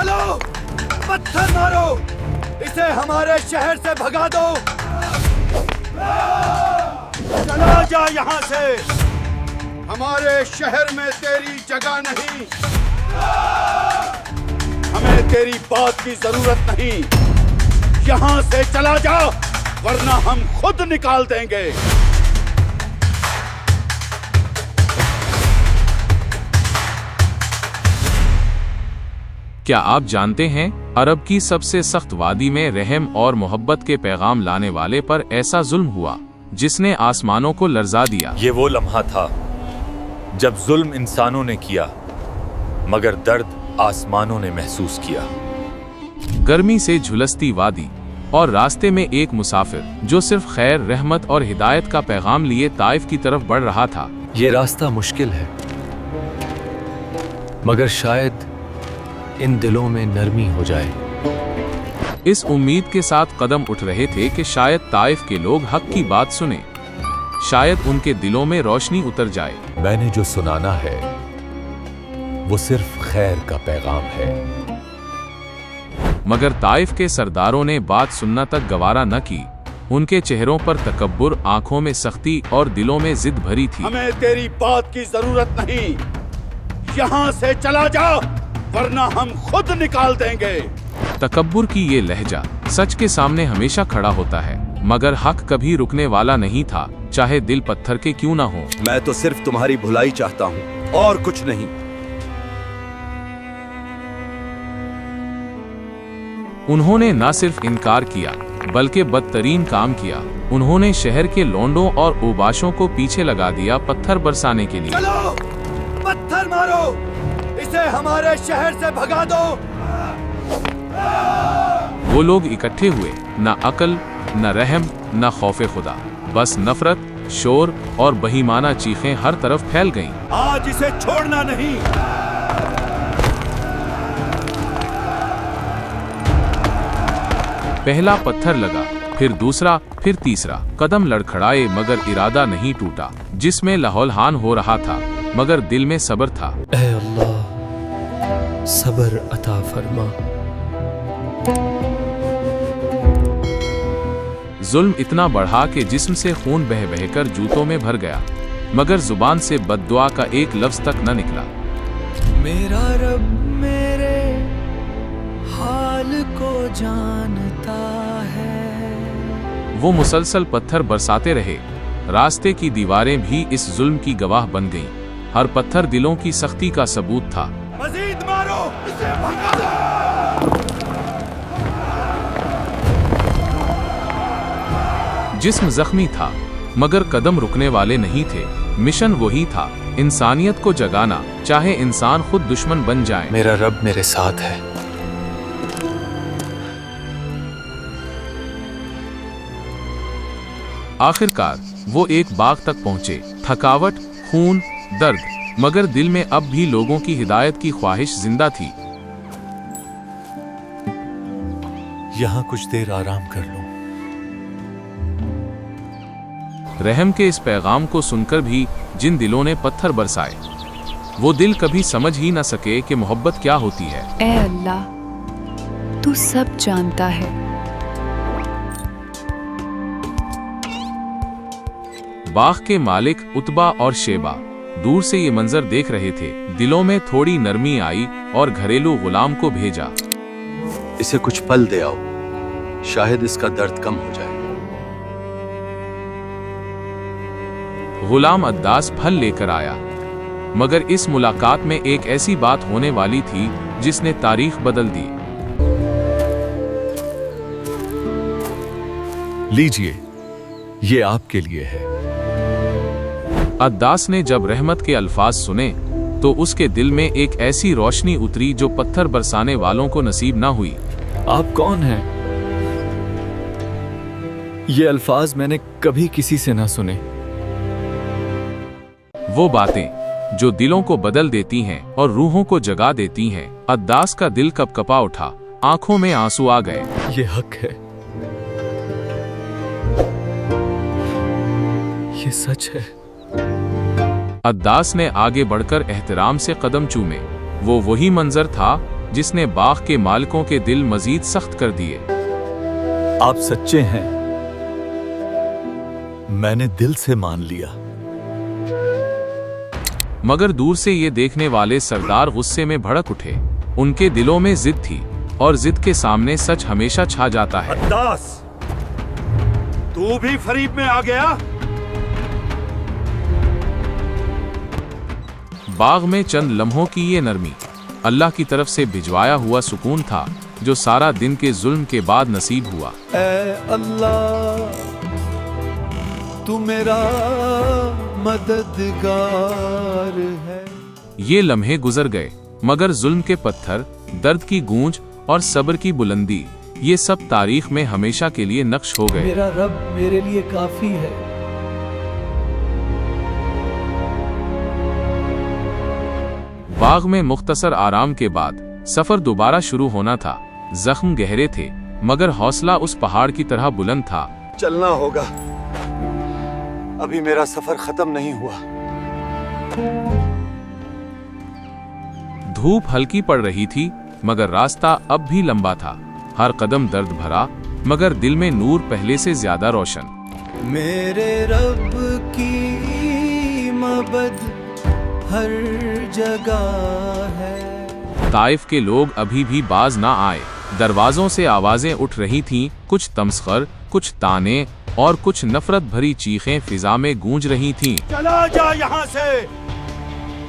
चलो पत्थर मारो, इसे हमारे शहर से भगा दो। चला जा यहाँ से, हमारे शहर में तेरी जगह नहीं। हमें तेरी बात की जरूरत नहीं। यहाँ से चला जा वरना हम खुद निकाल देंगे। क्या आप जानते हैं अरब की सबसे सख्त वादी में रहम और मोहब्बत के पैगाम लाने वाले पर ऐसा जुल्म हुआ जिसने आसमानों को लर्जा दिया। ये वो लम्हा था जब जुल्म इंसानों ने किया मगर दर्द आसमानों ने महसूस किया। गर्मी से झुलसती वादी और रास्ते में एक मुसाफिर जो सिर्फ खैर, रहमत और हिदायत का पैगाम लिए ताइफ की तरफ बढ़ रहा था। ये रास्ता मुश्किल है मगर शायद इन दिलों में नरमी हो जाए। इस उम्मीद के साथ कदम उठ रहे थे कि शायद ताइफ के लोग हक की बात सुने, शायद उनके दिलों में रोशनी उतर जाए। मैंने जो सुनाना है वो सिर्फ खैर का पैगाम है। मगर ताइफ के सरदारों ने बात सुनना तक गवारा न की। उनके चेहरों पर तकब्बुर, आंखों में सख्ती और दिलों में जिद भरी थी। हमें तेरी बात की जरूरत नहीं। यहाँ से चला जा वरना हम खुद निकाल देंगे। तकब्बुर की ये लहजा सच के सामने हमेशा खड़ा होता है, मगर हक कभी रुकने वाला नहीं था, चाहे दिल पत्थर के क्यों ना हो। मैं तो सिर्फ तुम्हारी भलाई चाहता हूँ और कुछ नहीं। उन्होंने न सिर्फ इनकार किया बल्कि बदतरीन काम किया। उन्होंने शहर के लोंडों और ओबाशों को पीछे लगा दिया पत्थर बरसाने के लिए। चलो पत्थर मारो, इसे हमारे शहर से भगा दो। वो लोग इकट्ठे हुए, न अकल, न रहम, न खौफे खुदा, बस नफरत, शोर और बहीमाना चीखें हर तरफ फैल गईं। आज इसे छोड़ना नहीं। पहला पत्थर लगा, फिर दूसरा, फिर तीसरा। कदम लड़खड़ाए मगर इरादा नहीं टूटा। जिसमें लाहौलहान हो रहा था मगर दिल में सब्र था। ऐ अल्लाह सब्र अता फरमा। जुल्म इतना बढ़ा कि जिस्म से खून बह बहकर जूतों में भर गया, मगर जुबान से बद्दुआ का एक लफ्ज तक न निकला। मेरा रब मेरे हाल को जानता है। वो मुसलसल पत्थर बरसाते रहे। रास्ते की दीवारें भी इस जुल्म की गवाह बन गईं। हर पत्थर दिलों की सख्ती का सबूत था। मजीद मारो, इसे भगा दो। जिस्म जख्मी था मगर कदम रुकने वाले नहीं थे। मिशन वही था, इंसानियत को जगाना, चाहे इंसान खुद दुश्मन बन जाए। मेरा रब मेरे साथ है। आखिरकार वो एक बाग तक पहुंचे। थकावट, खून, दर्द, मगर दिल में अब भी लोगों की हिदायत की ख्वाहिश जिंदा थी। यहाँ कुछ देर आराम कर लूं। रहम के इस पैगाम को सुनकर भी जिन दिलों ने पत्थर बरसाए, वो दिल कभी समझ ही न सके कि मोहब्बत क्या होती है। ऐ अल्लाह, तू सब जानता है। बाग के मालिक उतबा और शेबा दूर से ये मंजर देख रहे थे। दिलों में थोड़ी नरमी आई और घरेलू गुलाम को भेजा। इसे कुछ पल दे आओ, शायद इसका दर्द कम हो जाए। गुलाम अद्दास फल लेकर आया, मगर इस मुलाकात में एक ऐसी बात होने वाली थी जिसने तारीख बदल दी। लीजिए, ये आपके लिए है। अद्दास ने जब रहमत के अल्फाज सुने तो उसके दिल में एक ऐसी रोशनी उतरी जो पत्थर बरसाने वालों को नसीब ना हुई। आप कौन हैं? ये अल्फाज मैंने कभी किसी से ना सुने। वो बातें जो दिलों को बदल देती हैं और रूहों को जगा देती हैं। अद्दास का दिल कपकपा उठा, आंखों में आंसू आ गए। ये हक है, ये सच है। अद्दास ने आगे बढ़कर एहतराम से कदम चूमे। वो वही मंजर था जिसने बाग के मालिकों के दिल मजीद सख्त कर दिए। आप सच्चे हैं, मैंने दिल से मान लिया। मगर दूर से ये देखने वाले सरदार गुस्से में भड़क उठे। उनके दिलों में जिद थी और जिद के सामने सच हमेशा छा जाता है। अद्दास, तू भी फरीब में आ गया? बाग में चंद लम्हों की ये नरमी अल्लाह की तरफ से भिजवाया हुआ सुकून था जो सारा दिन के जुल्म के बाद नसीब हुआ। ऐ अल्लाह, तू मेरा मददगार है। ये लम्हे गुजर गए, मगर जुल्म के पत्थर, दर्द की गूंज और सब्र की बुलंदी, ये सब तारीख में हमेशा के लिए नक्श हो गए। मेरा रब मेरे लिए काफी है। बाग में मुख्तसर आराम के बाद सफर दोबारा शुरू होना था। जख्म गहरे थे, मगर हौसला उस पहाड़ की तरह बुलंद था। चलना होगा, अभी मेरा सफर खत्म नहीं हुआ। धूप हल्की पड़ रही थी, मगर रास्ता अब भी लंबा था। हर कदम दर्द भरा, मगर दिल में नूर पहले से ज्यादा रोशन। मेरे रब की मबद हर जगह है। ताइफ के लोग अभी भी बाज ना आए। दरवाजों से आवाजें उठ रही थीं, कुछ तमस्खर, कुछ ताने और कुछ नफरत भरी चीखें फिजा में गूंज रही थीं। चला जा यहाँ से,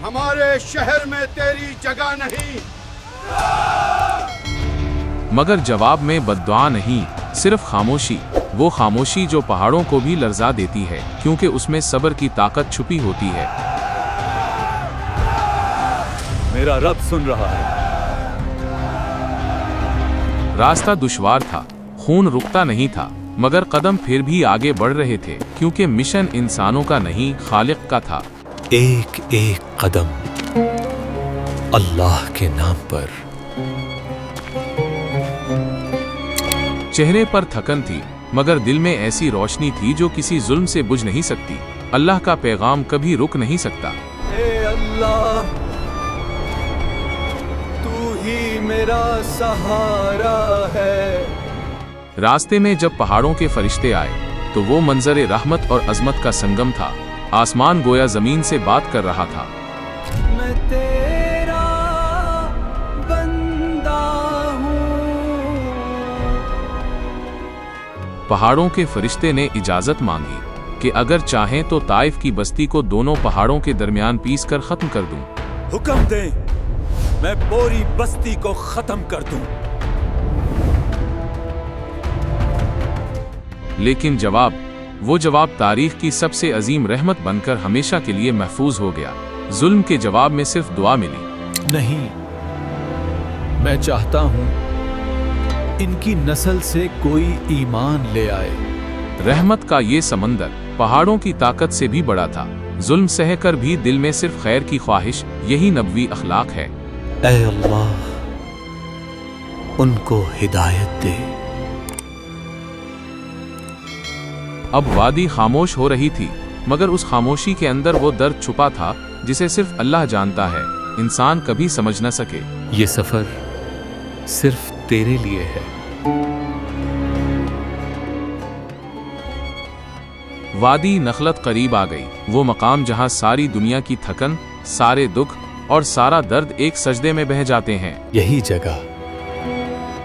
हमारे शहर में तेरी जगह नहीं। मगर जवाब में बद्दुआ नहीं, सिर्फ खामोशी। वो खामोशी जो पहाड़ों को भी लर्जा देती है, क्योंकि उसमें सब्र की ताकत छुपी होती है। मेरा रब सुन रहा है। रास्ता दुश्वार था, खून रुकता नहीं था, मगर कदम फिर भी आगे बढ़ रहे थे, क्योंकि मिशन इंसानों का नहीं, खालिक का था। एक एक कदम अल्लाह के नाम पर। चेहरे पर थकन थी, मगर दिल में ऐसी रोशनी थी जो किसी जुल्म से बुझ नहीं सकती। अल्लाह का पैगाम कभी रुक नहीं सकता। ए अल्लाह, तू ही मेरा सहारा है। रास्ते में जब पहाड़ों के फरिश्ते आए तो वो मंजर रहमत और अजमत का संगम था। आसमान गोया जमीन से बात कर रहा था। मैं तेरा बंदा हूँ। पहाड़ों के फरिश्ते ने इजाजत मांगी कि अगर चाहें तो ताइफ की बस्ती को दोनों पहाड़ों के दरमियान पीस कर खत्म कर दूं। हुक्म दे, मैं पूरी बस्ती को खत्म कर दूं। लेकिन वो जवाब तारीख की सबसे अजीम रहमत बनकर हमेशा के लिए महफूज हो गया। जुल्म के जवाब में सिर्फ दुआ मिली। नहीं, मैं चाहता हूं इनकी नस्ल से कोई ईमान ले आए। रहमत का ये समंदर पहाड़ों की ताकत से भी बड़ा था। जुल्म सहकर भी दिल में सिर्फ खैर की ख्वाहिश, यही नबवी अखलाक है। ऐ अल्लाह, उनको हिदायत दे। अब वादी खामोश हो रही थी, मगर उस खामोशी के अंदर वो दर्द छुपा था जिसे सिर्फ अल्लाह जानता है, इंसान कभी समझ न सके। ये सफर सिर्फ तेरे लिए है। वादी नखलत करीब आ गई, वो मकाम जहां सारी दुनिया की थकन, सारे दुख और सारा दर्द एक सजदे में बह जाते हैं। यही जगह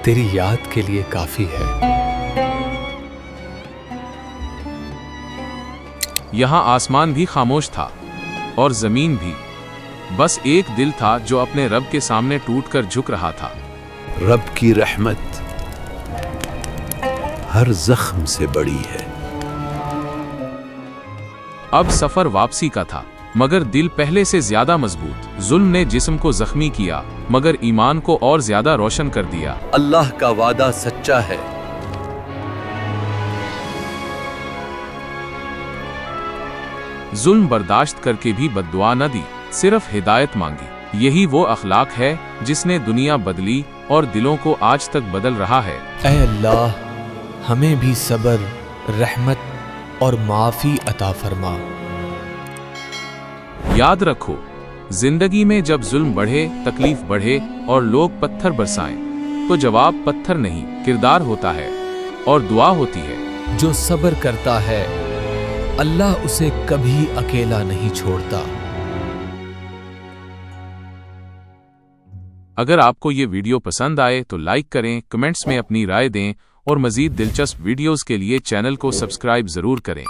तेरी याद के लिए काफी है। यहाँ आसमान भी खामोश था और जमीन भी। बस एक दिल था जो अपने रब के सामने टूटकर झुक रहा था। रब की रहमत हर जख्म से बड़ी है। अब सफर वापसी का था, मगर दिल पहले से ज्यादा मजबूत। जुल्म ने जिस्म को जख्मी किया, मगर ईमान को और ज्यादा रोशन कर दिया। अल्लाह का वादा सच्चा है। जुल्म बर्दाश्त करके भी बद्दुआ न दी, सिर्फ हिदायत मांगी। यही वो अखलाक है जिसने दुनिया बदली और दिलों को आज तक बदल रहा है। ऐ अल्लाह, हमें भी सब्र, रहमत और माफ़ी अता फरमा। याद रखो, जिंदगी में जब जुल्म बढ़े, तकलीफ बढ़े और लोग पत्थर बरसाएं, तो जवाब पत्थर नहीं किरदार होता है और दुआ होती है। जो सब्र करता है अल्लाह उसे कभी अकेला नहीं छोड़ता। अगर आपको ये वीडियो पसंद आए तो लाइक करें, कमेंट्स में अपनी राय दें और मजीद दिलचस्प वीडियोस के लिए चैनल को सब्सक्राइब जरूर करें।